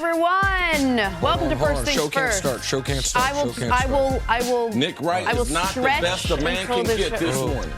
everyone. Welcome to First Things Show can't First. start. Show can't start. I will. Nick Wright is not the best a man can get this morning.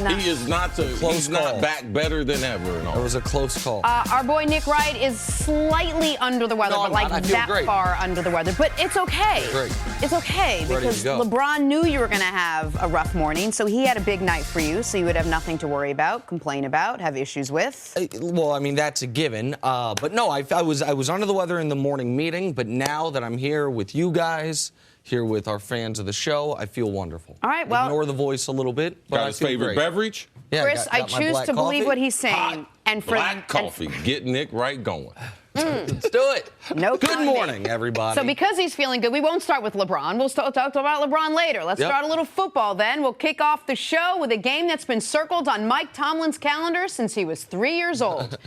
No. He is not he's not back better than ever. That was a close call. Our boy Nick Wright is slightly under the weather, but like that great. far under the weather. But it's okay. Great. It's okay because LeBron knew you were going to have a rough morning, so he had a big night for you, so you would have nothing to worry about, complain about, have issues with. Well, I mean, that's a given. But no, I was under the weather in the morning meeting, but now that I'm here with you guys, here with our fans of the show, I feel wonderful. All right, well. Ignore the voice a little bit, but Got his favorite beverage? Yeah, Chris, I choose to believe what he's saying. Hot and for black coffee. Get Nick Wright going. Let's do it. No Good comment. morning, everybody. So because he's feeling good, we won't start with LeBron. We'll talk about LeBron later. Let's start a little football then. We'll kick off the show with a game that's been circled on Mike Tomlin's calendar since he was 3 years old.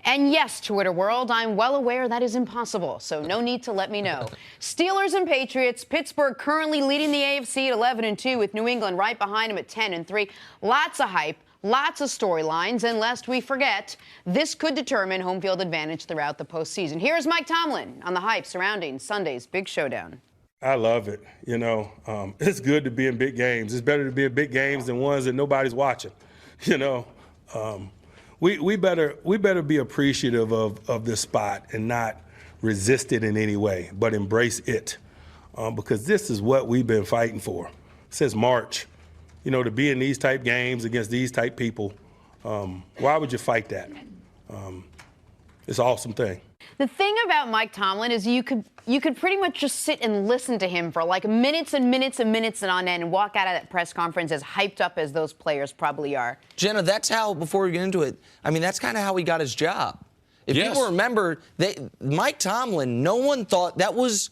And yes, Twitter world, I'm well aware that is impossible, so no need to let me know. Steelers and Patriots, Pittsburgh currently leading the AFC at 11-2 with New England right behind him at 10-3. Lots of hype. Lots of storylines, and lest we forget, this could determine home field advantage throughout the postseason. Here's Mike Tomlin on the hype surrounding Sunday's big showdown. I love it. You know, it's good to be in big games. It's better to be in big games than ones that nobody's watching. You know, we better be appreciative of this spot and not resist it in any way, but embrace it, because this is what we've been fighting for since March. You know, to be in these type games against these type people, why would you fight that? It's an awesome thing. The thing about Mike Tomlin is you could pretty much just sit and listen to him for like minutes and minutes and minutes and on end and walk out of that press conference as hyped up as those players probably are. Jenna, that's how, before we get into it, I mean, that's kind of how he got his job. If people remember, Mike Tomlin, no one thought that was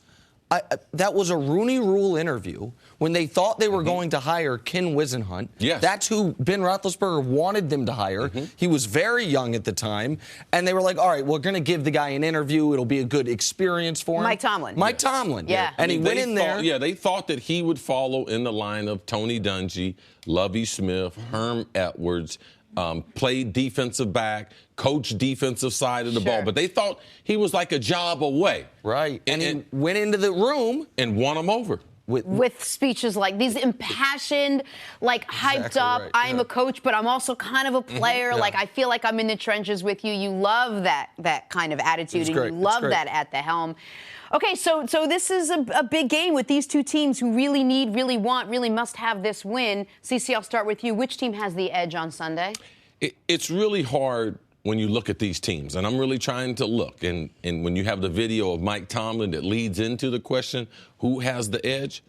a Rooney Rule interview when they thought they were going to hire Ken Wisenhunt. Yes. That's who Ben Roethlisberger wanted them to hire. He was very young at the time. And they were like, all right, we're going to give the guy an interview. It'll be a good experience for him. Mike Tomlin. Mike Tomlin. Yeah. And he went in there. Yeah, they thought that he would follow in the line of Tony Dungy, Lovie Smith, Herm Edwards, played defensive back, coach defensive side of the ball. But they thought he was like a job away. Right. And he went into the room and won them over. With speeches like these impassioned, like hyped up, right. I'm a coach, but I'm also kind of a player. Like, I feel like I'm in the trenches with you. You love that kind of attitude, and you love that at the helm. Okay, so this is a big game with these two teams who really need, really want, really must have this win. CC, I'll start with you. Which team has the edge on Sunday? It's really hard when you look at these teams, and I'm really trying to look. And when you have the video of Mike Tomlin that leads into the question, who has the edge,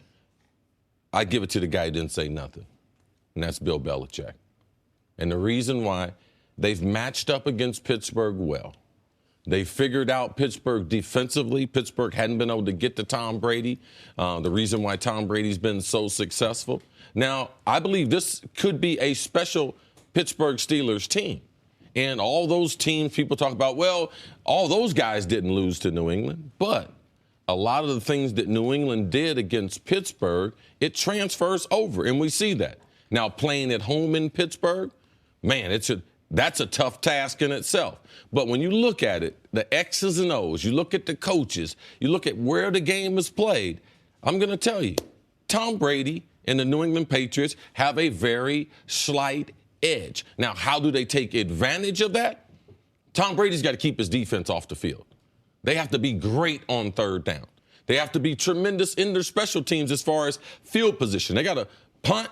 I give it to the guy who didn't say nothing, and that's Bill Belichick. And the reason why, they've matched up against Pittsburgh well. They figured out Pittsburgh defensively. Pittsburgh hadn't been able to get to Tom Brady, the reason why Tom Brady's been so successful. Now, I believe this could be a special Pittsburgh Steelers team. And all those teams people talk about, well, all those guys didn't lose to New England. But a lot of the things that New England did against Pittsburgh, it transfers over, and we see that. Now, playing at home in Pittsburgh, man, that's a tough task in itself. But when you look at it, the X's and O's, you look at the coaches, you look at where the game is played, I'm going to tell you, Tom Brady and the New England Patriots have a very slight edge. Now, how do they take advantage of that? Tom Brady's got to keep his defense off the field. They have to be great on third down. They have to be tremendous in their special teams as far as field position. They got to punt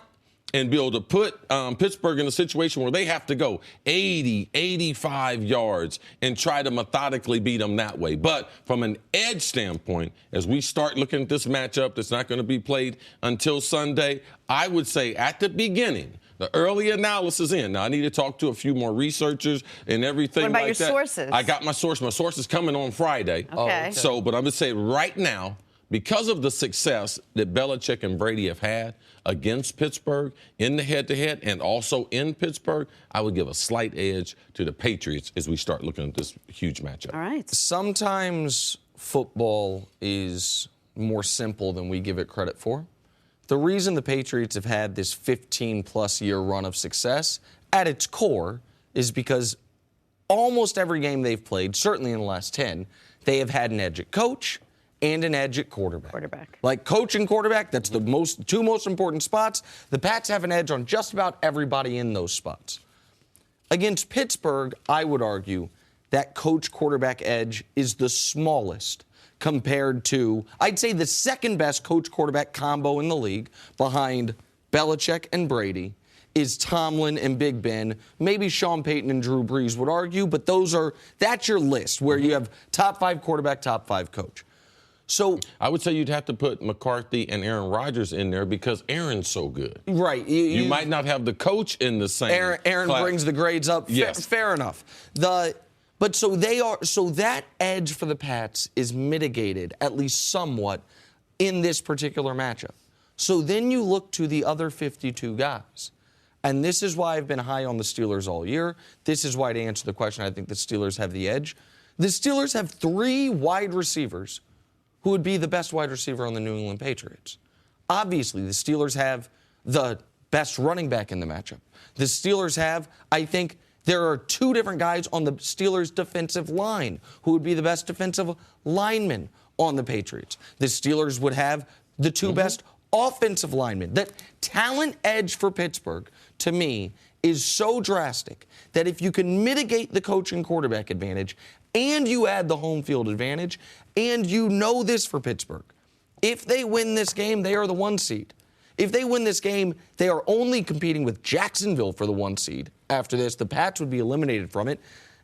and be able to put Pittsburgh in a situation where they have to go 80, 85 yards and try to methodically beat them that way. But from an edge standpoint, as we start looking at this matchup that's not going to be played until Sunday, I would say at the beginning, the early analysis in. Now, I need to talk to a few more researchers and everything like that. What about your sources? I got my source. My source is coming on Friday. Okay. So, but I'm going to say right now, because of the success that Belichick and Brady have had against Pittsburgh in the head-to-head and also in Pittsburgh, I would give a slight edge to the Patriots as we start looking at this huge matchup. All right. Sometimes football is more simple than we give it credit for. The reason the Patriots have had this 15-plus year run of success at its core is because almost every game they've played, certainly in the last 10, they have had an edge at coach and an edge at quarterback. Like coach and quarterback, that's the two most important spots. The Pats have an edge on just about everybody in those spots. Against Pittsburgh, I would argue that coach-quarterback edge is the smallest compared to, I'd say, the second best coach-quarterback combo in the league behind Belichick and Brady is Tomlin and Big Ben. Maybe Sean Payton and Drew Brees would argue, but that's your list where you have top 5 quarterback, top 5 coach. So I would say you'd have to put McCarthy and Aaron Rodgers in there because Aaron's so good. Right. You might not have the coach in the same Aaron class. Brings the grades up. Yes. Fair enough. So that edge for the Pats is mitigated, at least somewhat, in this particular matchup. So then you look to the other 52 guys. And this is why I've been high on the Steelers all year. This is why, to answer the question, I think the Steelers have the edge. The Steelers have 3 wide receivers who would be the best wide receiver on the New England Patriots. Obviously, the Steelers have the best running back in the matchup. The Steelers have, I think, there are 2 different guys on the Steelers' defensive line who would be the best defensive linemen on the Patriots. The Steelers would have the 2 best offensive linemen. That talent edge for Pittsburgh, to me, is so drastic that if you can mitigate the coach and quarterback advantage and you add the home field advantage, and you know this for Pittsburgh, if they win this game, they are the 1 seed. If they win this game, they are only competing with Jacksonville for the 1 seed. After this, the Pats would be eliminated from it,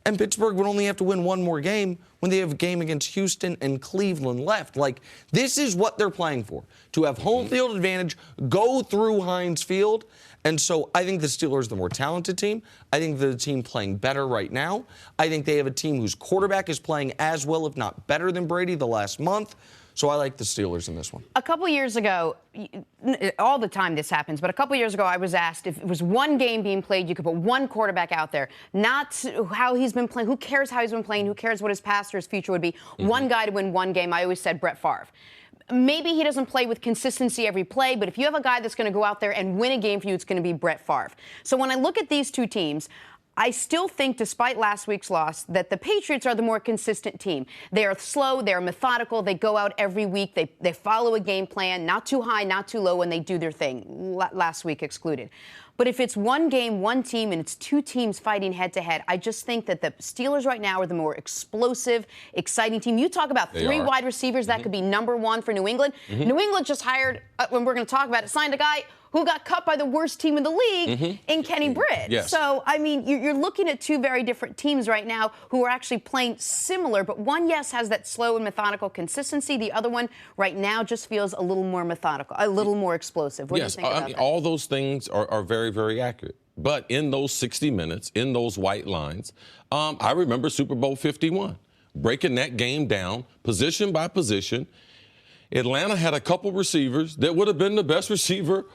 and Pittsburgh would only have to win 1 more game when they have a game against Houston and Cleveland left. Like, this is what they're playing for, to have home field advantage, go through Heinz Field. And so I think the Steelers are the more talented team. I think they're the team playing better right now. I think they have a team whose quarterback is playing as well, if not better than Brady the last month. So I like the Steelers in this one. A couple years ago, all the time this happens, but a couple years ago I was asked if it was 1 game being played, you could put 1 quarterback out there. Not how he's been playing. Who cares how he's been playing? Who cares what his past or his future would be? 1 guy to win 1 game. I always said Brett Favre. Maybe he doesn't play with consistency every play, but if you have a guy that's going to go out there and win a game for you, it's going to be Brett Favre. So when I look at these 2 teams, I still think, despite last week's loss, that the Patriots are the more consistent team. They are slow. They are methodical. They go out every week. They follow a game plan, not too high, not too low, and they do their thing, last week excluded. But if it's 1 game, 1 team, and it's 2 teams fighting head-to-head, I just think that the Steelers right now are the more explosive, exciting team. You talk about 3 wide receivers. That could be number 1 for New England. New England just hired, when we're going to talk about it, signed a guy who got cut by the worst team in the league in Kenny Britt. Yes. So, I mean, you're looking at 2 very different teams right now who are actually playing similar, but one, yes, has that slow and methodical consistency. The other one right now just feels a little more methodical, a little more explosive. What do you think about that? All those things are very, very accurate. But in those 60 minutes, in those white lines, I remember Super Bowl 51, breaking that game down, position by position. Atlanta had a couple receivers that would have been the best receiver.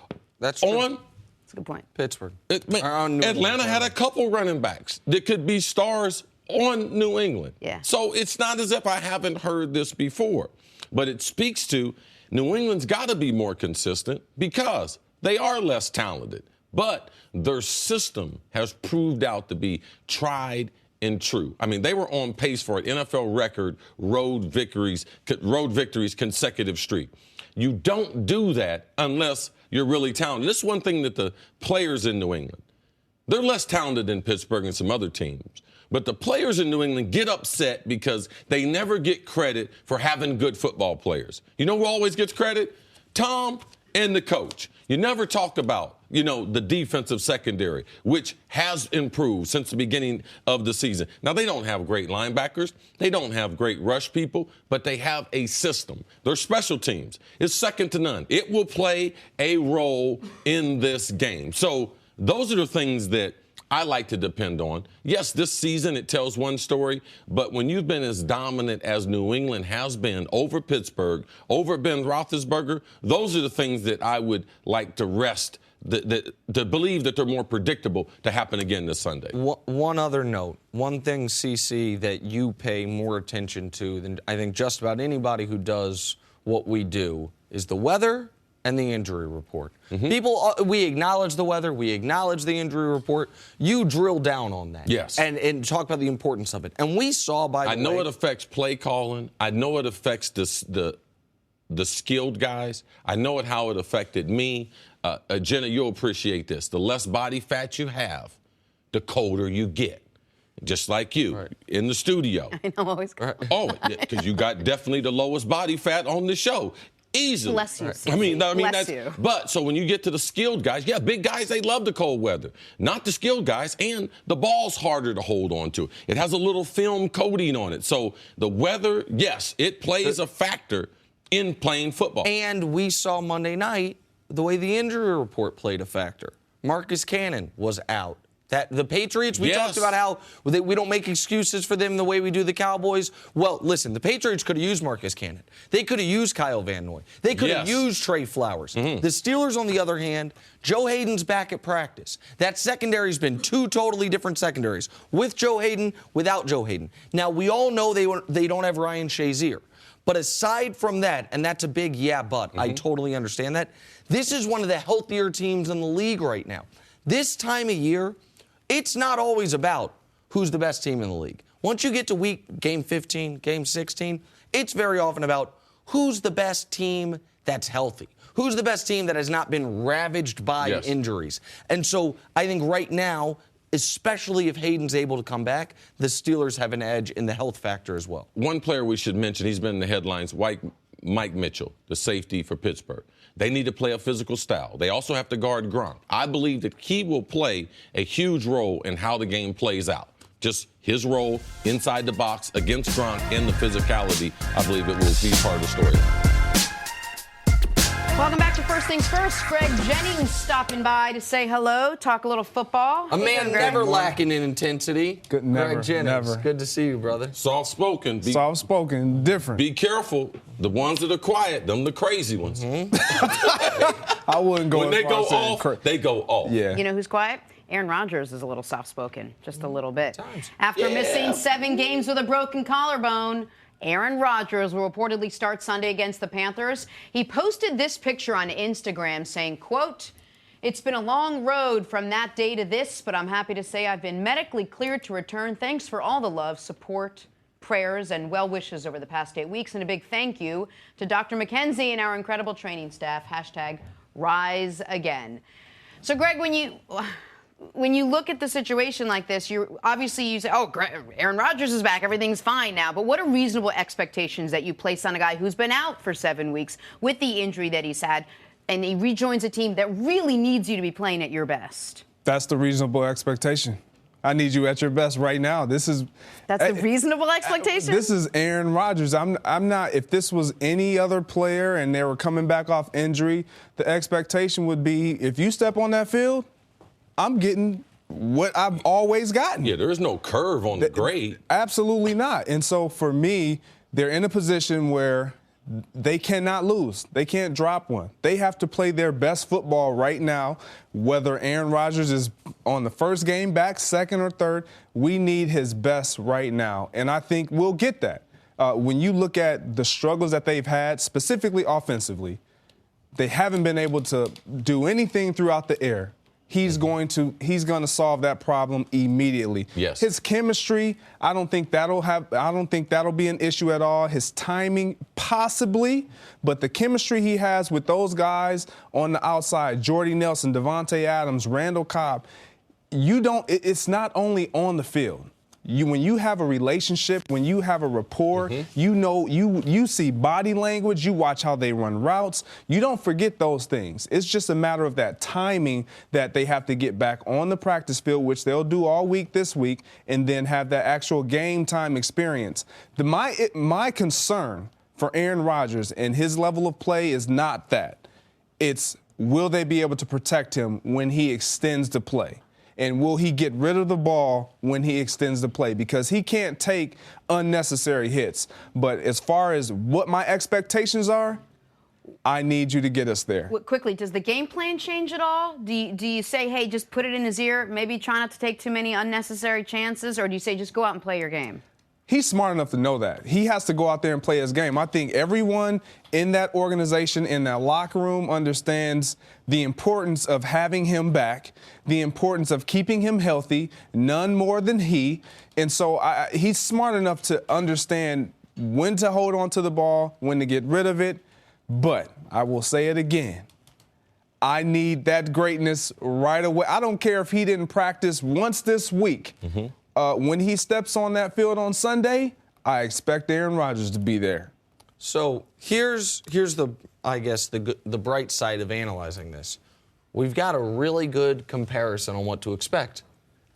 That's true. That's a good point. Pittsburgh. Atlanta had a couple running backs that could be stars on New England. Yeah. So it's not as if I haven't heard this before. But it speaks to New England's got to be more consistent because they are less talented. But their system has proved out to be tried and true. I mean, they were on pace for an NFL record road victories consecutive streak. You don't do that unless you're really talented. This is one thing that the players in New England, they're less talented than Pittsburgh and some other teams. But the players in New England get upset because they never get credit for having good football players. You know who always gets credit? Tom and the coach. You never talk about, the defensive secondary, which has improved since the beginning of the season. Now, they don't have great linebackers. They don't have great rush people, but they have a system. Their special teams is second to none. It will play a role in this game. So those are the things that I like to depend on. Yes, this season it tells one story, but when you've been as dominant as New England has been over Pittsburgh, over Ben Roethlisberger, those are the things that I would like to rest, to believe that they're more predictable to happen again this Sunday. One other note, one thing, CC, that you pay more attention to than I think just about anybody who does what we do is the weather and the injury report. People, we acknowledge the weather, we acknowledge the injury report. You drill down on that. Yes. And talk about the importance of it. And we saw, by the way. I know it affects play calling. I know it affects the skilled guys. I know how it affected me. Jenna, you'll appreciate this. The less body fat you have, the colder you get. Just like you in the studio. I know, always. Oh, because you got definitely the lowest body fat on the show. Easily. Bless you. I mean, Bless that's. you. But so when you get to the skilled guys, yeah, big guys, they love the cold weather. Not the skilled guys, and the ball's harder to hold on to. It has a little film coating on it. So the weather, yes, it plays a factor in playing football. And we saw Monday night the way the injury report played a factor. Marcus Cannon was out. That the Patriots, we talked about how we don't make excuses for them the way we do the Cowboys. Well, listen, the Patriots could have used Marcus Cannon. They could have used Kyle Van Noy. They could have used Trey Flowers. The Steelers, on the other hand, Joe Hayden's back at practice. That secondary's been two totally different secondaries, with Joe Hayden, without Joe Hayden. Now, we all know they don't have Ryan Shazier. But aside from that, and that's a big but, I totally understand that, this is one of the healthier teams in the league right now. This time of year, it's not always about who's the best team in the league. Once you get to game 15, game 16, it's very often about who's the best team that's healthy. Who's the best team that has not been ravaged by injuries. And so I think right now, especially if Hayden's able to come back, the Steelers have an edge in the health factor as well. One player we should mention, he's been in the headlines, Mike Mitchell, the safety for Pittsburgh. They need to play a physical style. They also have to guard Gronk. I believe that he will play a huge role in how the game plays out. Just his role inside the box against Gronk and the physicality, I believe it will be part of the storyline. Welcome back to First Things First. Greg Jennings stopping by to say hello, talk a little football. A man never lacking in intensity. Good, never, Greg Jennings, never. Good to see you, brother. Soft-spoken. Soft-spoken, different. Be careful. The ones that are quiet, them the crazy ones. I wouldn't go when they go off, they go off. Yeah. You know who's quiet? Aaron Rodgers is a little soft-spoken, just a little bit. After missing 7 games with a broken collarbone, Aaron Rodgers will reportedly start Sunday against the Panthers. He posted this picture on Instagram saying, quote, "It's been a long road from that day to this, but I'm happy to say I've been medically cleared to return. Thanks for all the love, support, prayers, and well wishes over the past 8 weeks. And a big thank you to Dr. McKenzie and our incredible training staff. #Rise Again." So, Greg, when you look at the situation like this, you say, oh, Aaron Rodgers is back, everything's fine now. But what are reasonable expectations that you place on a guy who's been out for 7 weeks with the injury that he's had, and he rejoins a team that really needs you to be playing at your best? That's the reasonable expectation. I need you at your best right now. That's the reasonable expectation? This is Aaron Rodgers. I'm not, if this was any other player and they were coming back off injury, the expectation would be if you step on that field, I'm getting what I've always gotten. Yeah, there is no curve on the grade. Absolutely not. And so for me, they're in a position where they cannot lose. They can't drop one. They have to play their best football right now, whether Aaron Rodgers is on the first game back, second or third. We need his best right now, and I think we'll get that. When you look at the struggles that they've had, specifically offensively, they haven't been able to do anything throughout the air. He's going to solve that problem immediately. Yes. His chemistry, I don't think that'll be an issue at all. His timing, possibly, but the chemistry he has with those guys on the outside, Jordy Nelson, Devontae Adams, Randall Cobb, it's not only on the field. When you have a relationship, when you have a rapport, you see body language, you watch how they run routes. You don't forget those things. It's just a matter of that timing that they have to get back on the practice field, which they'll do all week this week, and then have that actual game time experience. My concern for Aaron Rodgers and his level of play is not that. It's will they be able to protect him when he extends the play? And will he get rid of the ball when he extends the play? Because he can't take unnecessary hits. But as far as what my expectations are, I need you to get us there. Quickly, does the game plan change at all? Do you say, hey, just put it in his ear, maybe try not to take too many unnecessary chances? Or do you say just go out and play your game? He's smart enough to know that. He has to go out there and play his game. I think everyone in that organization, in that locker room, understands the importance of having him back, the importance of keeping him healthy, none more than he. And so he's smart enough to understand when to hold on to the ball, when to get rid of it. But I will say it again. I need that greatness right away. I don't care if he didn't practice once this week. When he steps on that field on Sunday, I expect Aaron Rodgers to be there. So here's the bright side of analyzing this. We've got a really good comparison on what to expect.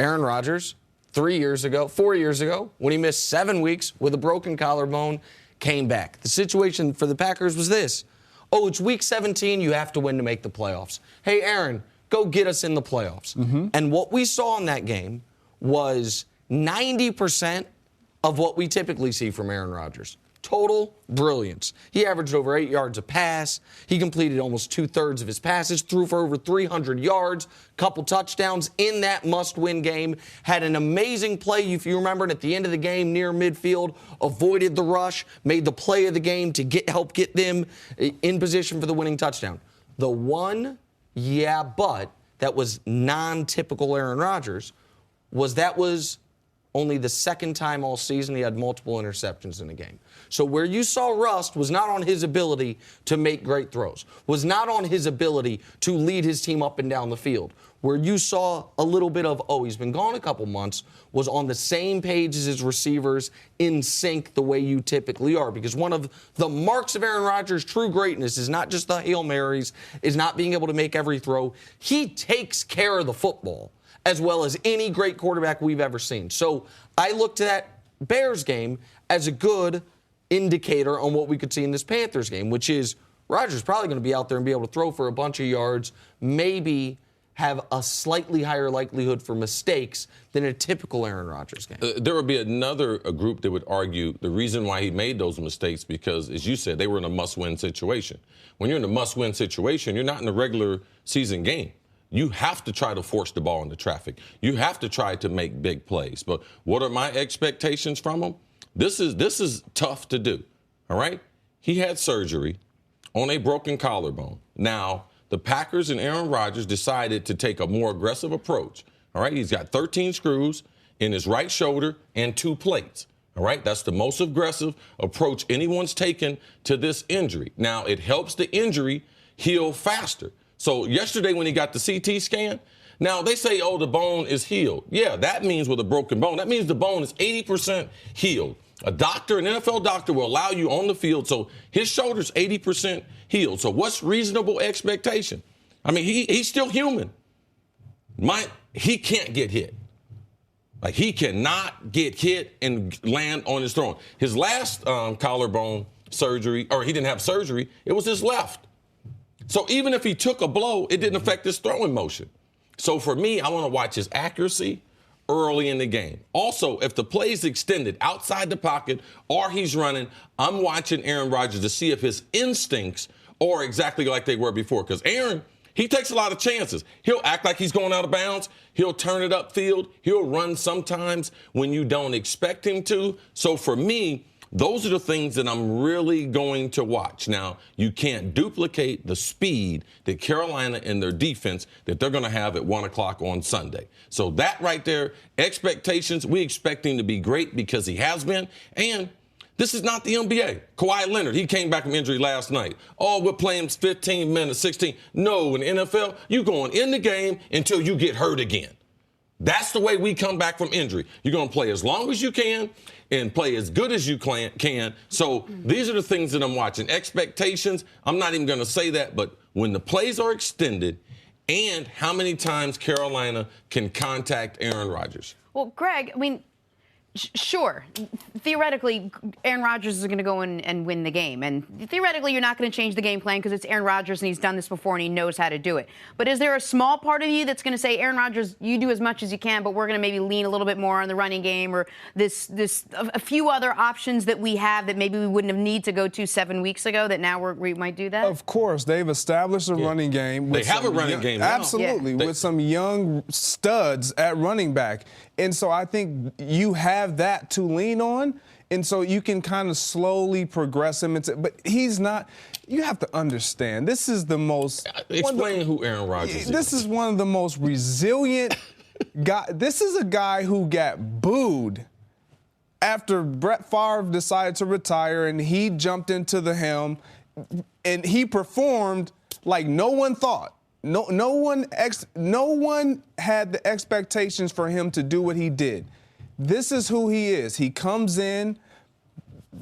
Aaron Rodgers, 4 years ago, when he missed 7 weeks with a broken collarbone, came back. The situation for the Packers was this. Oh, it's week 17, you have to win to make the playoffs. Hey, Aaron, go get us in the playoffs. And what we saw in that game was 90% of what we typically see from Aaron Rodgers. Total brilliance. He averaged over 8 yards a pass. He completed almost 2/3 of his passes, threw for over 300 yards, couple touchdowns in that must-win game. Had an amazing play, if you remember, at the end of the game near midfield, avoided the rush, made the play of the game to help get them in position for the winning touchdown. The one, but that was non-typical Aaron Rodgers was only the second time all season he had multiple interceptions in a game. So where you saw rust was not on his ability to make great throws, was not on his ability to lead his team up and down the field. Where you saw a little bit of, he's been gone a couple months, was on the same page as his receivers, in sync the way you typically are. Because one of the marks of Aaron Rodgers' true greatness is not just the Hail Marys, is not being able to make every throw. He takes care of the football as well as any great quarterback we've ever seen. So I looked at that Bears game as a good indicator on what we could see in this Panthers game, which is Rodgers probably going to be out there and be able to throw for a bunch of yards, maybe have a slightly higher likelihood for mistakes than a typical Aaron Rodgers game. There would be another group that would argue the reason why he made those mistakes because, as you said, they were in a must-win situation. When you're in a must-win situation, you're not in a regular season game. You have to try to force the ball into traffic. You have to try to make big plays. But what are my expectations from him? This is tough to do, all right? He had surgery on a broken collarbone. Now, the Packers and Aaron Rodgers decided to take a more aggressive approach, all right? He's got 13 screws in his right shoulder and 2 plates, all right? That's the most aggressive approach anyone's taken to this injury. Now, it helps the injury heal faster. So yesterday when he got the CT scan, now they say, the bone is healed. Yeah, that means with a broken bone. That means the bone is 80% healed. A doctor, an NFL doctor, will allow you on the field. So his shoulder's 80% healed. So what's reasonable expectation? I mean, he's still human. He can't get hit. Like, he cannot get hit and land on his throwing. His last collarbone surgery, or he didn't have surgery, it was his left. So even if he took a blow, it didn't affect his throwing motion. So for me, I want to watch his accuracy early in the game. Also, if the play's extended outside the pocket or he's running, I'm watching Aaron Rodgers to see if his instincts are exactly like they were before. Because Aaron, he takes a lot of chances. He'll act like he's going out of bounds. He'll turn it upfield. He'll run sometimes when you don't expect him to. So for me, those are the things that I'm really going to watch. Now, you can't duplicate the speed that Carolina and their defense that they're going to have at 1 o'clock on Sunday. So that right there, expectations, we expect him to be great because he has been. And this is not the NBA. Kawhi Leonard, he came back from injury last night. We're playing 15 minutes, 16. No, in the NFL, you're going in the game until you get hurt again. That's the way we come back from injury. You're going to play as long as you can and play as good as you can. So these are the things that I'm watching. Expectations, I'm not even going to say that, but when the plays are extended and how many times Carolina can contact Aaron Rodgers. Well, Greg, I mean, sure. Theoretically, Aaron Rodgers is going to go in and win the game. And theoretically, you're not going to change the game plan because it's Aaron Rodgers and he's done this before and he knows how to do it. But is there a small part of you that's going to say, Aaron Rodgers, you do as much as you can, but we're going to maybe lean a little bit more on the running game or a few other options that we have that maybe we wouldn't have need to go to 7 weeks ago that now we might do that? Of course. They've established a running game. They have a running game now. Absolutely. Yeah. With some young studs at running back. And so I think you have that to lean on. And so you can kind of slowly progress him but he's not. You have to understand, this is the most. Explain who Aaron Rodgers is. This is one of the most resilient guys. This is a guy who got booed after Brett Favre decided to retire, and he jumped into the helm, and he performed like no one thought. No one had the expectations for him to do what he did. This is who he is. He comes in,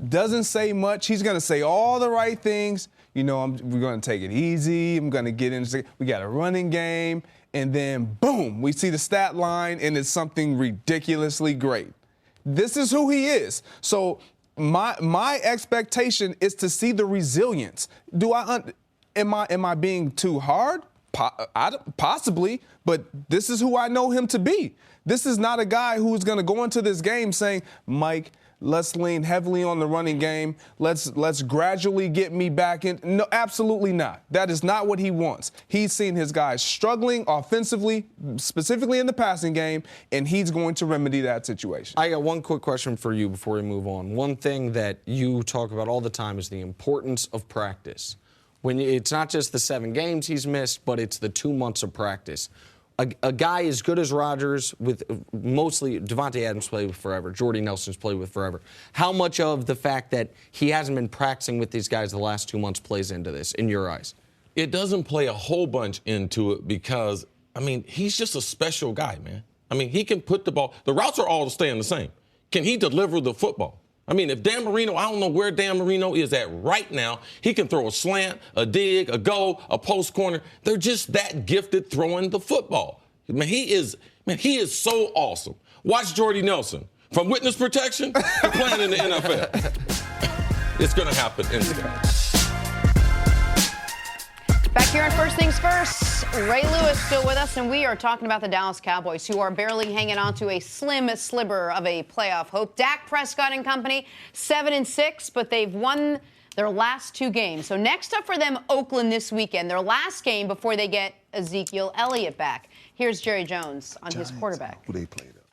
doesn't say much. He's going to say all the right things. We're going to take it easy. I'm going to get into. We got a running game, and then boom, we see the stat line, and it's something ridiculously great. This is who he is. So my expectation is to see the resilience. Am I being too hard? Possibly, but this is who I know him to be. This is not a guy who's going to go into this game saying, Mike, let's lean heavily on the running game. Let's gradually get me back in. No, absolutely not. That is not what he wants. He's seen his guys struggling offensively, specifically in the passing game, and he's going to remedy that situation. I got one quick question for you before we move on. One thing that you talk about all the time is the importance of practice. It's not just the 7 games he's missed, but it's the 2 months of practice. A guy as good as Rodgers, with mostly Devontae Adams played with forever, Jordy Nelson's played with forever. How much of the fact that he hasn't been practicing with these guys the last 2 months plays into this, in your eyes? It doesn't play a whole bunch into it because, he's just a special guy, man. He can put the ball. The routes are all staying the same. Can he deliver the football? If Dan Marino, I don't know where Dan Marino is at right now. He can throw a slant, a dig, a go, a post corner. They're just that gifted throwing the football. He is so awesome. Watch Jordy Nelson. From witness protection to playing in the NFL. It's going to happen instantly. Back here on First Things First, Ray Lewis still with us, and we are talking about the Dallas Cowboys, who are barely hanging on to a slim sliver of a playoff hope. Dak Prescott and company, 7-6, but they've won their last 2 games. So next up for them, Oakland this weekend, their last game before they get Ezekiel Elliott back. Here's Jerry Jones on his quarterback. Who they played up.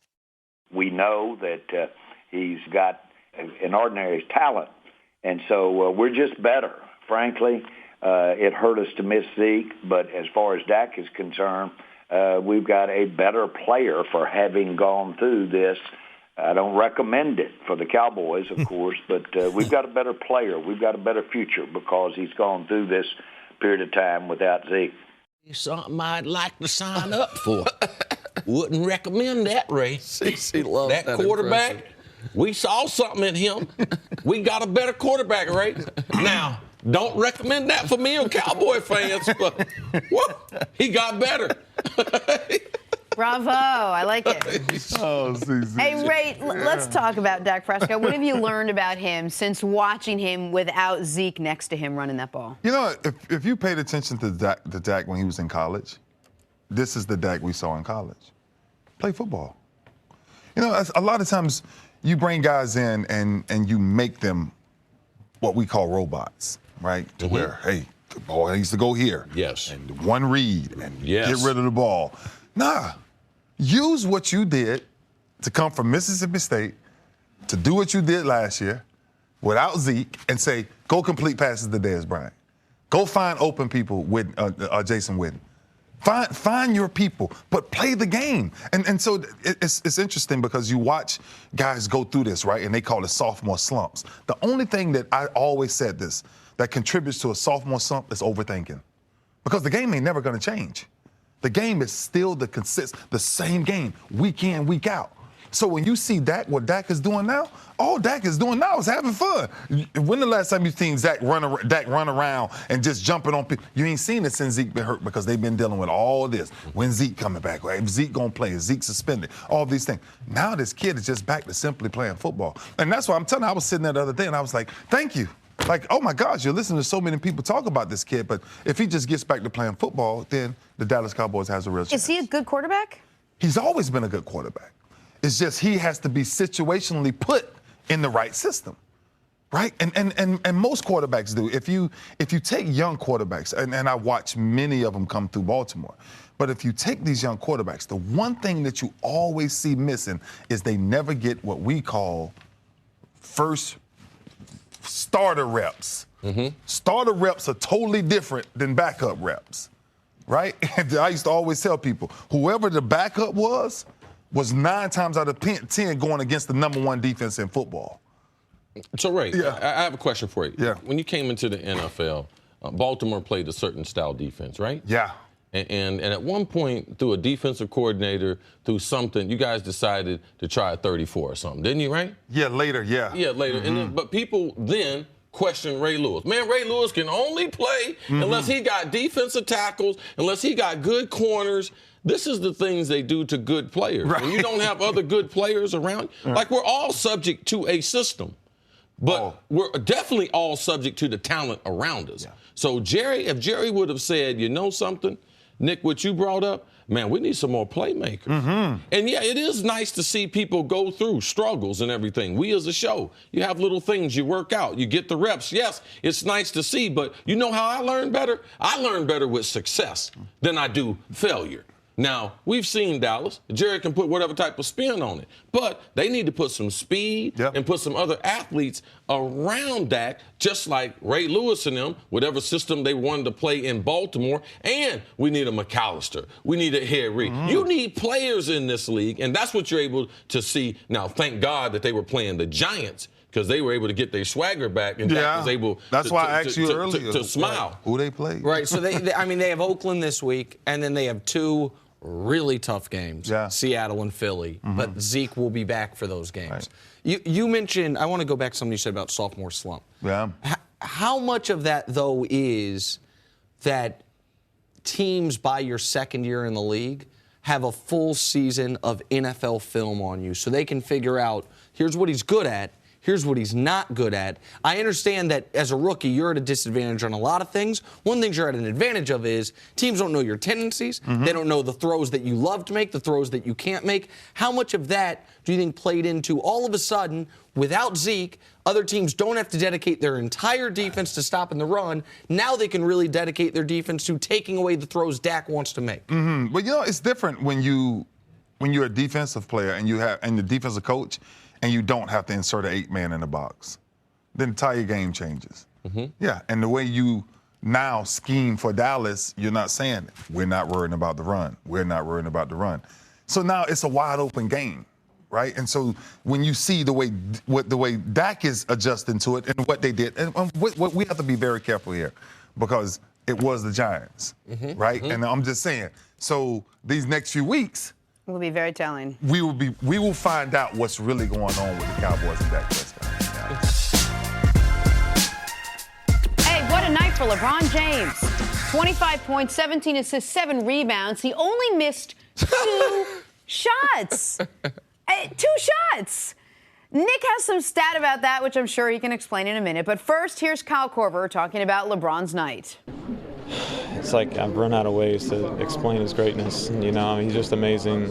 We know that he's got an ordinary talent, and so we're just better, frankly. It hurt us to miss Zeke, but as far as Dak is concerned, we've got a better player for having gone through this. I don't recommend it for the Cowboys, of course, but we've got a better player. We've got a better future because he's gone through this period of time without Zeke. Something I'd like to sign up for. Wouldn't recommend that, Ray. That quarterback, impression. we saw something in him. We got a better quarterback, Ray. Now, don't recommend that for me or Cowboy fans, but what? He got better. Bravo. I like it. Hey, Ray, let's talk about Dak Prescott. What have you learned about him since watching him without Zeke next to him running that ball? If you paid attention to Dak when he was in college, this is the Dak we saw in college. Play football. A lot of times you bring guys in and you make them what we call robots, right? To where, hey, the ball needs to go here. Yes. And one read and yes. Get rid of the ball. Nah. Use what you did to come from Mississippi State, to do what you did last year without Zeke, and say, go complete passes to Dez Bryant. Go find open people with Jason Witten. Find your people, but play the game. And so it's interesting because you watch guys go through this, right? And they call it sophomore slumps. The only thing that I always said this that contributes to a sophomore slump is overthinking. Because the game ain't never going to change. The game is still the same game, week in, week out. So when you see Dak, what Dak is doing now, all Dak is doing now is having fun. When the last time you seen Dak run around and just jumping on people? You ain't seen it since Zeke been hurt because they've been dealing with all this. When Zeke coming back, right? Zeke gonna play, is Zeke suspended? All these things. Now this kid is just back to simply playing football. And that's why I'm telling you, I was sitting there the other day and I was like, thank you. Like, oh my gosh, you're listening to so many people talk about this kid, but if he just gets back to playing football, then the Dallas Cowboys has a real chance. Is he a good quarterback? He's always been a good quarterback. It's just he has to be situationally put in the right system. Right? And most quarterbacks do. If you take young quarterbacks, and I watch many of them come through Baltimore, but if you take these young quarterbacks, the one thing that you always see missing is they never get what we call first starter reps. Mm-hmm. Starter reps are totally different than backup reps, right? And I used to always tell people, whoever the backup was 9 times out of 10 going against the number 1 defense in football. So, Ray, yeah. I have a question for you. Yeah. When you came into the NFL, Baltimore played a certain style defense, right? Yeah. And at one point, through a defensive coordinator, through something, you guys decided to try a 34 or something, didn't you, right? Yeah, later, yeah. Yeah, later. Mm-hmm. But people then questioned Ray Lewis. Man, Ray Lewis can only play unless he got defensive tackles, unless he got good corners. This is the things they do to good players. Right. When you don't have other good players around, like we're all subject to a system. But we're definitely all subject to the talent around us. Yeah. So if Jerry would have said, you know something, Nick, what you brought up, man, we need some more playmakers. Mm-hmm. And, yeah, it is nice to see people go through struggles and everything. We as a show, you have little things you work out. You get the reps. Yes, it's nice to see, but you know how I learn better? I learn better with success than I do failure. Now, we've seen Dallas. Jerry can put whatever type of spin on it. But they need to put some speed and put some other athletes around Dak, just like Ray Lewis and them, whatever system they wanted to play in Baltimore. And we need a McAllister. We need a Harry. Mm-hmm. You need players in this league, and that's what you're able to see. Now, thank God that they were playing the Giants, because they were able to get their swagger back, and Dak was able to smile. Who they played. Right, so they have Oakland this week, and then they have 2 really tough games, Seattle and Philly, but Zeke will be back for those games. Right. You mentioned, I want to go back to something you said about sophomore slump. Yeah. How much of that, though, is that teams by your second year in the league have a full season of NFL film on you so they can figure out, here's what he's good at, here's what he's not good at. I understand that as a rookie, you're at a disadvantage on a lot of things. One thing you're at an advantage of is teams don't know your tendencies. Mm-hmm. They don't know the throws that you love to make, the throws that you can't make. How much of that do you think played into all of a sudden, without Zeke, other teams don't have to dedicate their entire defense to stopping the run. Now they can really dedicate their defense to taking away the throws Dak wants to make. Mm-hmm. But, it's different when you're a defensive player and the defensive coach, and you don't have to insert an 8-man in the box. The entire game changes. Mm-hmm. Yeah, and the way you now scheme for Dallas, you're not saying, we're not worrying about the run. We're not worrying about the run. So now it's a wide open game, right? And so when you see the way Dak is adjusting to it and what they did, and what we have to be very careful here, because it was the Giants, right? Mm-hmm. And I'm just saying, so these next few weeks, will be very telling. We will find out what's really going on with the Cowboys and Dak Prescott. Hey, what a night for LeBron James. 25 points, 17 assists, 7 rebounds. He only missed 2 shots. 2 shots. Nick has some stat about that, which I'm sure he can explain in a minute. But first, here's Kyle Korver talking about LeBron's night. It's like I've run out of ways to explain his greatness. He's just amazing.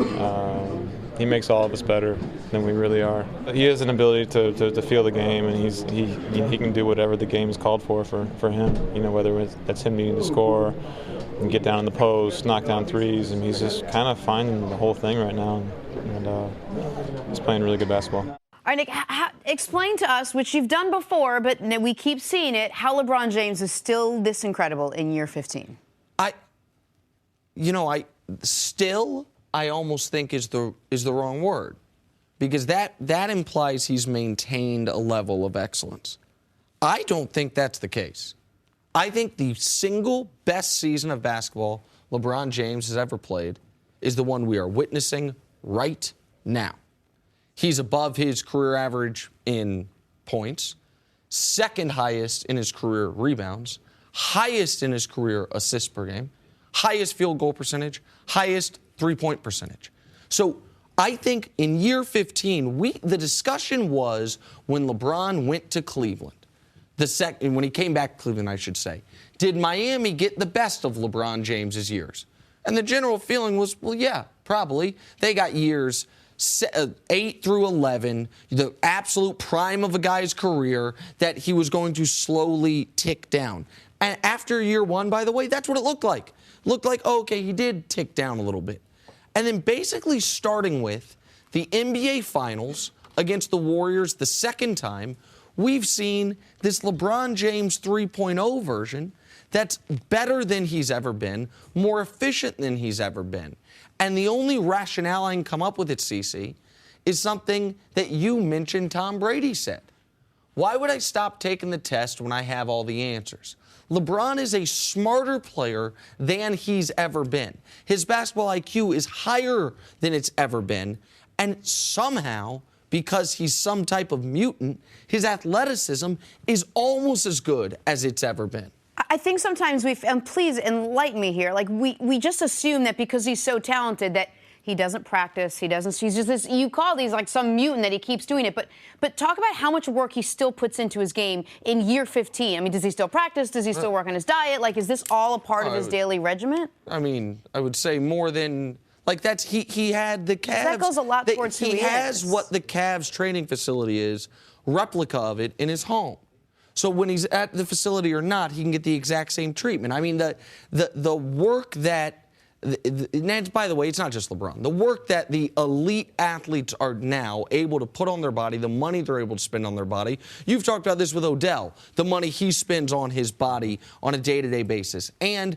He makes all of us better than we really are. He has an ability to feel the game, and he can do whatever the game is called for him. Whether that's him needing to score and get down in the post, knock down threes, and he's just kind of finding the whole thing right now, and he's playing really good basketball. All right, Nick, explain to us, which you've done before, but we keep seeing it, how LeBron James is still this incredible in year 15. I almost think is the wrong word, because that implies he's maintained a level of excellence. I don't think that's the case. I think the single best season of basketball LeBron James has ever played is the one we are witnessing right now. He's above his career average in points, second highest in his career rebounds, highest in his career assists per game, highest field goal percentage, highest three-point percentage. So I think in year 15, the discussion was when LeBron went to Cleveland, when he came back to Cleveland, I should say, did Miami get the best of LeBron James's years? And the general feeling was, well, yeah, probably. They got years 8 through 11, the absolute prime of a guy's career, that he was going to slowly tick down. And after year 1, by the way, that's what it looked like. Looked like, oh, okay, he did tick down a little bit. And then basically starting with the NBA Finals against the Warriors the second time, we've seen this LeBron James 3.0 version that's better than he's ever been, more efficient than he's ever been. And the only rationale I can come up with at CC is something that you mentioned Tom Brady said. Why would I stop taking the test when I have all the answers? LeBron is a smarter player than he's ever been. His basketball IQ is higher than it's ever been. And somehow, because he's some type of mutant, his athleticism is almost as good as it's ever been. I think sometimes and please enlighten me here, like we just assume that because he's so talented that he doesn't practice, he's just this, you call these like some mutant that he keeps doing it, but talk about how much work he still puts into his game in year 15. I mean, does he still practice? Does he still work on his diet? Like, is this all a part of his daily regimen? I mean, I would say more than, like, that's, he had the Cavs. That goes a lot towards who he is. He has what the Cavs training facility is, replica of it in his home. So when he's at the facility or not, he can get the exact same treatment. I mean, the work that, and by the way, it's not just LeBron. The work that the elite athletes are now able to put on their body, the money they're able to spend on their body. You've talked about this with Odell, the money he spends on his body on a day-to-day basis. And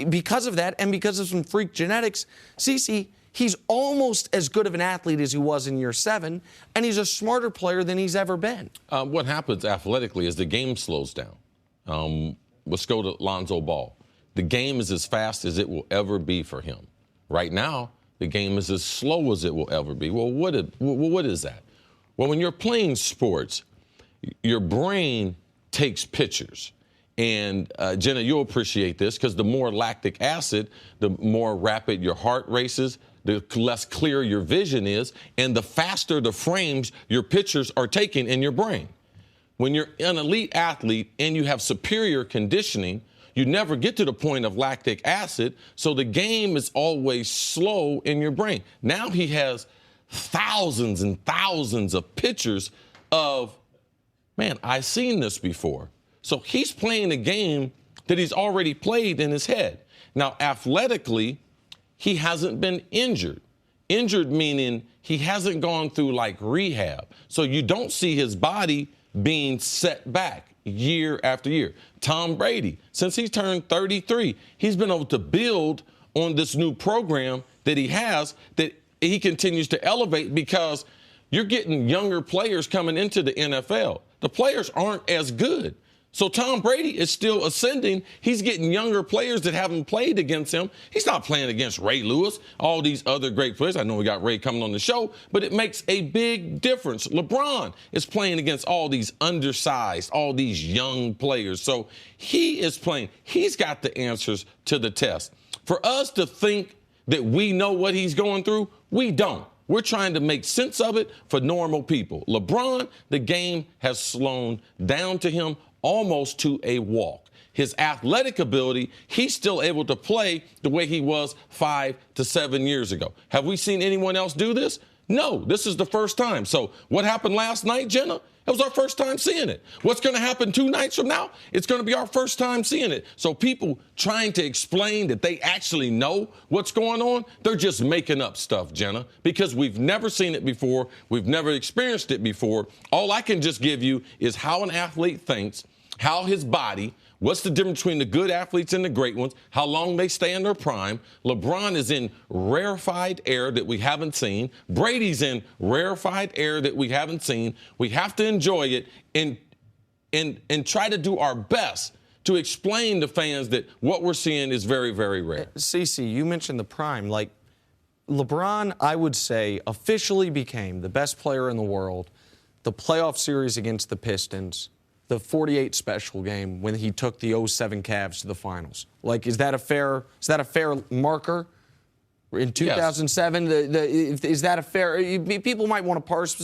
because of that, and because of some freak genetics, CeCe, he's almost as good of an athlete as he was in year 7, and he's a smarter player than he's ever been. What happens athletically is the game slows down. Let's go to Lonzo Ball. The game is as fast as it will ever be for him. Right now, the game is as slow as it will ever be. Well, what is that? Well, when you're playing sports, your brain takes pictures. And, Jenna, you'll appreciate this because the more lactic acid, the more rapid your heart races, the less clear your vision is, and the faster the frames your pictures are taking in your brain. When you're an elite athlete and you have superior conditioning, you never get to the point of lactic acid, so the game is always slow in your brain. Now he has thousands and thousands of pictures of, man, I've seen this before. So he's playing a game that he's already played in his head. Now, athletically, he hasn't been injured. Injured meaning he hasn't gone through like rehab. So you don't see his body being set back year after year. Tom Brady, since he's turned 33, he's been able to build on this new program that he has that he continues to elevate because you're getting younger players coming into the NFL. The players aren't as good. So Tom Brady is still ascending. He's getting younger players that haven't played against him. He's not playing against Ray Lewis, all these other great players. I know we got Ray coming on the show, but it makes a big difference. LeBron is playing against all these undersized, all these young players. So he is playing. He's got the answers to the test. For us to think that we know what he's going through, we don't. We're trying to make sense of it for normal people. LeBron, the game has slowed down to him almost to a walk. His athletic ability, he's still able to play the way he was 5 to 7 years ago. Have we seen anyone else do this? No, this is the first time. So what happened last night, Jenna? It was our first time seeing it. What's going to happen 2 nights from now? It's going to be our first time seeing it. So people trying to explain that they actually know what's going on, they're just making up stuff, Jenna, because we've never seen it before. We've never experienced it before. All I can just give you is how an athlete thinks, how his body, what's the difference between the good athletes and the great ones, how long they stay in their prime. LeBron is in rarefied air that we haven't seen. Brady's in rarefied air that we haven't seen. We have to enjoy it and try to do our best to explain to fans that what we're seeing is very, very rare. CeCe, you mentioned the prime. Like, LeBron, I would say, officially became the best player in the world. The playoff series against the Pistons, the 48 special game when he took the 07 Cavs to the finals. Like, is that a fair marker? In 2007, yes. Is that a fair? People might want to parse.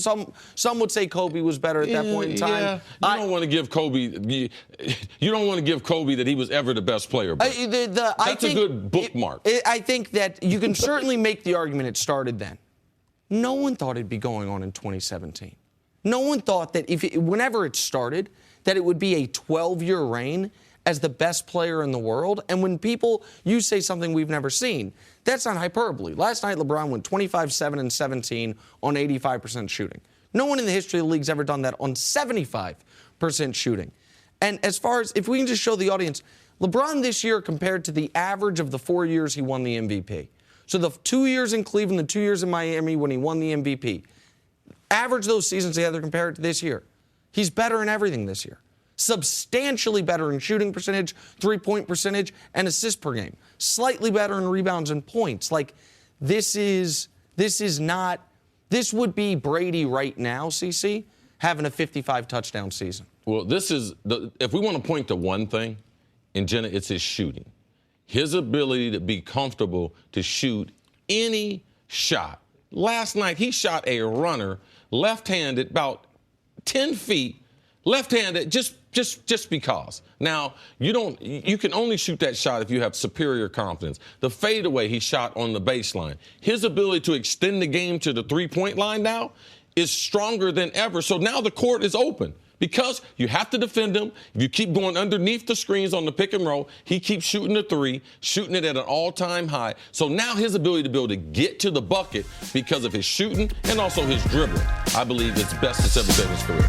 Some would say Kobe was better at that point in time. Yeah. You don't want to give Kobe. You don't want to give Kobe that he was ever the best player. That's a good bookmark. I think that you can certainly make the argument it started then. No one thought it'd be going on in 2017. No one thought that whenever it started, that it would be a 12-year reign as the best player in the world. And when you say something we've never seen, that's not hyperbole. Last night, LeBron went 25, 7, and 17 on 85% shooting. No one in the history of the league's ever done that on 75% shooting. And as far as, if we can just show the audience, LeBron this year compared to the average of the 4 years he won the MVP. So the 2 years in Cleveland, the 2 years in Miami when he won the MVP, average those seasons together compared to this year. He's better in everything this year. Substantially better in shooting percentage, three-point percentage, and assist per game. Slightly better in rebounds and points. Like, this would be Brady right now, CC, having a 55 touchdown season. Well, if we want to point to one thing, in Jenna, it's his shooting. His ability to be comfortable to shoot any shot. Last night, he shot a runner left-handed about 10 feet, left-handed just because. Now, you can only shoot that shot if you have superior confidence. The fadeaway he shot on the baseline. His ability to extend the game to the three-point line now is stronger than ever. So now the court is open because you have to defend him. If you keep going underneath the screens on the pick and roll, he keeps shooting the three, shooting it at an all-time high. So now his ability to be able to get to the bucket because of his shooting and also his dribbling, I believe it's best it's ever been in his career.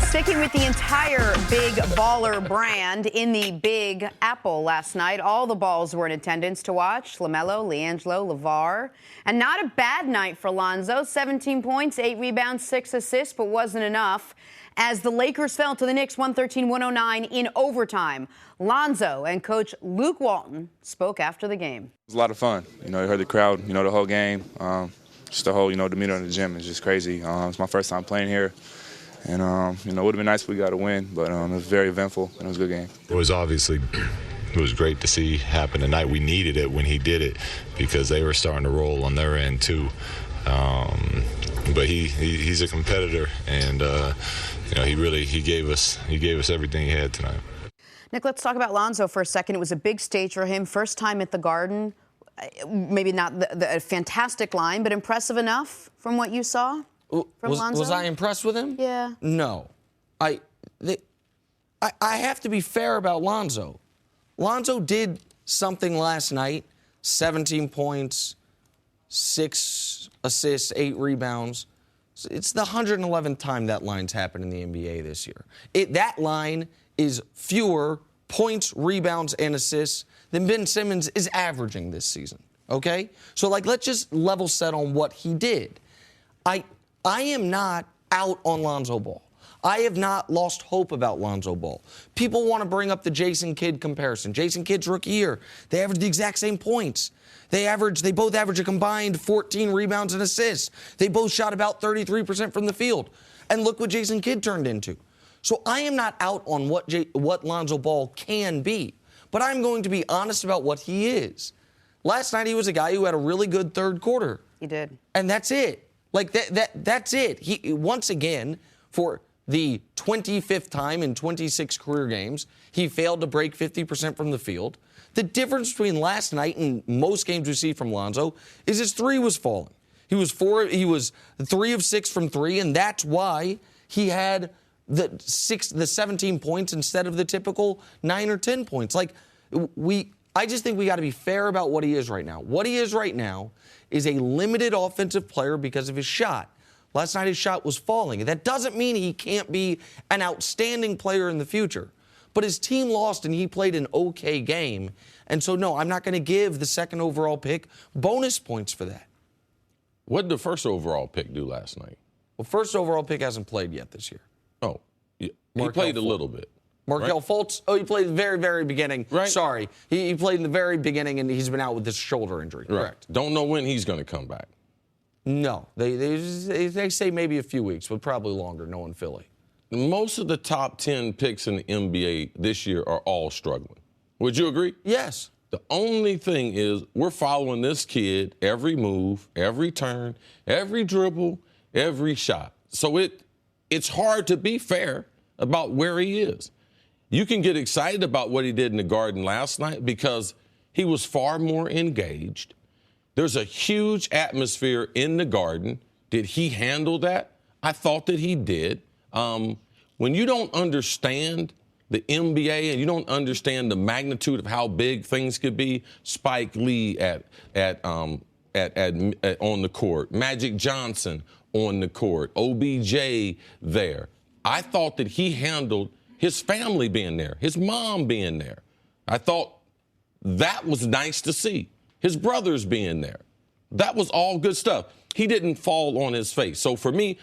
Sticking with the entire Big Baller brand in the Big Apple last night, all the balls were in attendance to watch. LaMelo, LiAngelo, LeVar. And not a bad night for Lonzo. 17 points, 8 rebounds, 6 assists, but wasn't enough as the Lakers fell to the Knicks 113-109 in overtime. Lonzo and coach Luke Walton spoke after the game. It was a lot of fun. You heard the crowd, the whole game. Just the whole, demeanor in the gym is just crazy. It's my first time playing here. And, it would have been nice if we got a win, but it was very eventful, and it was a good game. It was great to see happen tonight. We needed it when he did it because they were starting to roll on their end, too. But he's a competitor, and, he gave us everything he had tonight. Nick, let's talk about Lonzo for a second. It was a big stage for him, first time at the Garden. Maybe not a fantastic line, but impressive enough from what you saw? Was I impressed with him? Yeah. No. I have to be fair about Lonzo. Lonzo did something last night, 17 points, 6 assists, 8 rebounds. It's the 111th time that line's happened in the NBA this year. That line is fewer points, rebounds, and assists than Ben Simmons is averaging this season, okay? So, let's just level set on what he did. I am not out on Lonzo Ball. I have not lost hope about Lonzo Ball. People want to bring up the Jason Kidd comparison. Jason Kidd's rookie year, they averaged the exact same points. They both averaged a combined 14 rebounds and assists. They both shot about 33% from the field. And look what Jason Kidd turned into. So I am not out on what Lonzo Ball can be, but I'm going to be honest about what he is. Last night he was a guy who had a really good third quarter. He did. And that's it. That's it. He, once again, for the 25th time in 26 career games, he failed to break 50% from the field. The difference between last night and most games we see from Lonzo is his three was falling. He was 3 of 6 from 3, and that's why he had the 17 points instead of the typical 9 or 10 points. I just think we got to be fair about what he is right now. What he is right now is a limited offensive player because of his shot. Last night his shot was falling. That doesn't mean he can't be an outstanding player in the future. But his team lost and he played an okay game. And so, no, I'm not going to give the second overall pick bonus points for that. What did the first overall pick do last night? Well, first overall pick hasn't played yet this year. Oh, yeah. He played a little bit. Markelle Fultz, he played at the very, very beginning. Right. Sorry. He played in the very beginning, and he's been out with this shoulder injury. Right. Correct. Don't know when he's going to come back. No. They say maybe a few weeks, but probably longer, knowing Philly. Most of the top 10 picks in the NBA this year are all struggling. Would you agree? Yes. The only thing is we're following this kid every move, every turn, every dribble, every shot. So it's hard to be fair about where he is. You can get excited about what he did in the Garden last night because he was far more engaged. There's a huge atmosphere in the Garden. Did he handle that? I thought that he did. When you don't understand the NBA and you don't understand the magnitude of how big things could be, Spike Lee on the court, Magic Johnson on the court, OBJ there. I thought that he handled his family being there, his mom being there. I thought that was nice to see. His brothers being there. That was all good stuff. He didn't fall on his face. So for me,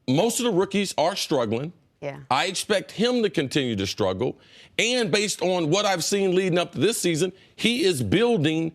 most of the rookies are struggling. Yeah. I expect him to continue to struggle. And based on what I've seen leading up to this season, he is building.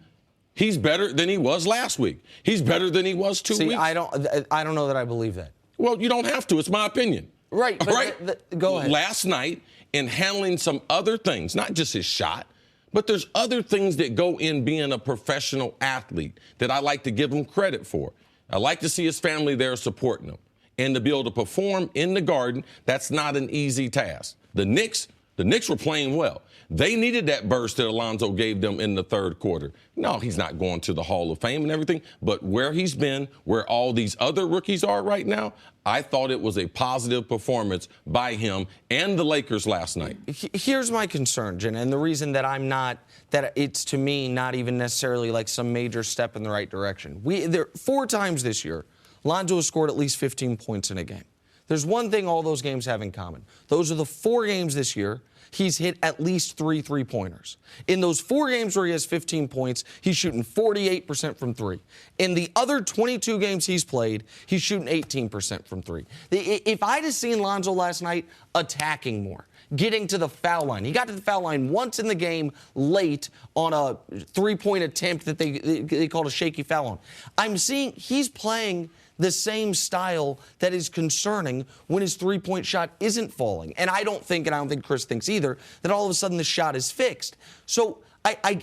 He's better than he was last week. He's better than he was 2 weeks. I don't know that I believe that. Well, you don't have to. It's my opinion. Right. But right? Go ahead. Last night, in handling some other things, not just his shot, but there's other things that go in being a professional athlete that I like to give him credit for. I like to see his family there supporting him. And to be able to perform in the Garden, that's not an easy task. The Knicks were playing well. They needed that burst that Lonzo gave them in the third quarter. No, he's not going to the Hall of Fame and everything, but where he's been, where all these other rookies are right now, I thought it was a positive performance by him and the Lakers last night. Here's my concern, Jenna, and the reason that that it's to me not even necessarily like some major step in the right direction. There 4 times this year, Lonzo has scored at least 15 points in a game. There's one thing all those games have in common. Those are the 4 games this year he's hit at least 3 3-pointers. In those 4 games where he has 15 points, he's shooting 48% from 3. In the other 22 games he's played, he's shooting 18% from 3. If I'd have seen Lonzo last night attacking more, getting to the foul line. He got to the foul line once in the game late on a 3-point attempt that they called a shaky foul on. I'm seeing he's playing the same style that is concerning when his 3-point shot isn't falling. And I don't think Chris thinks either, that all of a sudden the shot is fixed. So I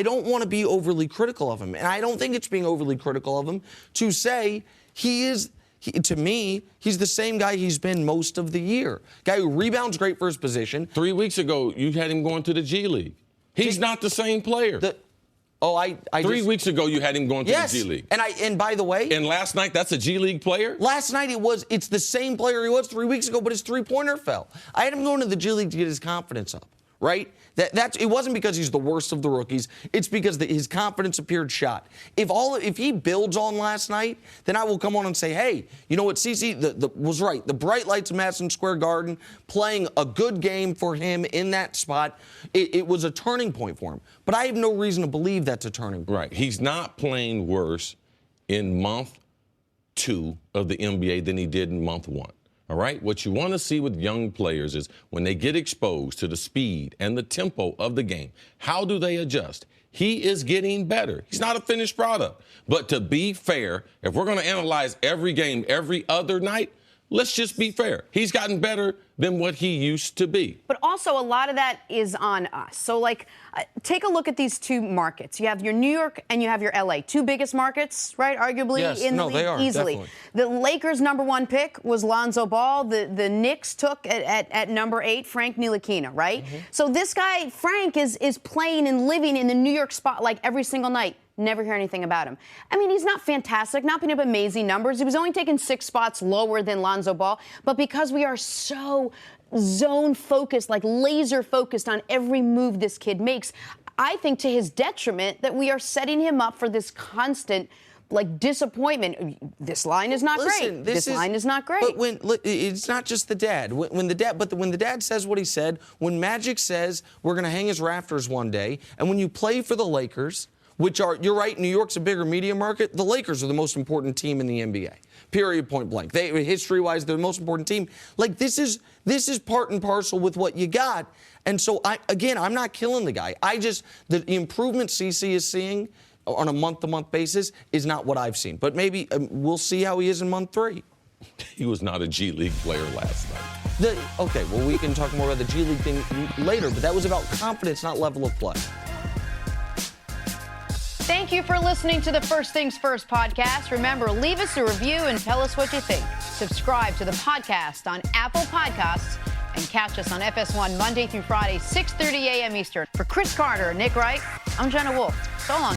don't want to be overly critical of him. And I don't think it's being overly critical of him to say to me, he's the same guy he's been most of the year. Guy who rebounds great for his position. 3 weeks ago, you had him going to the G League. He's not the same player. 3 weeks ago, you had him going to the G League. And by the way, and last night, that's a G League player? Last night it's the same player he was 3 weeks ago, but his 3-pointer fell. I had him going to the G League to get his confidence up, right? It wasn't because he's the worst of the rookies. It's because his confidence appeared shot. If he builds on last night, then I will come on and say, hey, you know what, CC was right. The bright lights of Madison Square Garden, playing a good game for him in that spot, it was a turning point for him. But I have no reason to believe that's a turning point. Right. He's not playing worse in month 2 of the NBA than he did in month 1. All right? What you want to see with young players is when they get exposed to the speed and the tempo of the game, how do they adjust? He is getting better. He's not a finished product. But to be fair, if we're going to analyze every game every other night, let's just be fair. He's gotten better than what he used to be. But also, a lot of that is on us. So, take a look at these 2 markets. You have your New York and you have your L.A., 2 biggest markets, right, arguably in the league, they are, easily. Definitely. The Lakers' #1 pick was Lonzo Ball. The Knicks took at number 8 Frank Ntilikina, right? Mm-hmm. So this guy, Frank, is playing and living in the New York spot every single night. Never hear anything about him. I mean, he's not fantastic, not putting up amazing numbers. He was only taking 6 spots lower than Lonzo Ball. But because we are so zone-focused, laser-focused on every move this kid makes, I think to his detriment that we are setting him up for this constant disappointment. This line is not great. This line is not great. But it's not just the dad. When the dad says what he said, when Magic says we're going to hang his rafters one day, and when you play for the Lakers, which are, you're right, New York's a bigger media market. The Lakers are the most important team in the NBA. Period, point blank. History-wise, they're the most important team. This is part and parcel with what you got. And so, I'm not killing the guy. The improvement CC is seeing on a month-to-month basis is not what I've seen. But maybe we'll see how he is in month 3. He was not a G League player last night. Okay, well, we can talk more about the G League thing later, but that was about confidence, not level of play. Thank you for listening to the First Things First podcast. Remember, leave us a review and tell us what you think. Subscribe to the podcast on Apple Podcasts and catch us on FS1 Monday through Friday, 6:30 a.m. Eastern. For Chris Carter and Nick Wright, I'm Jenna Wolf. So long.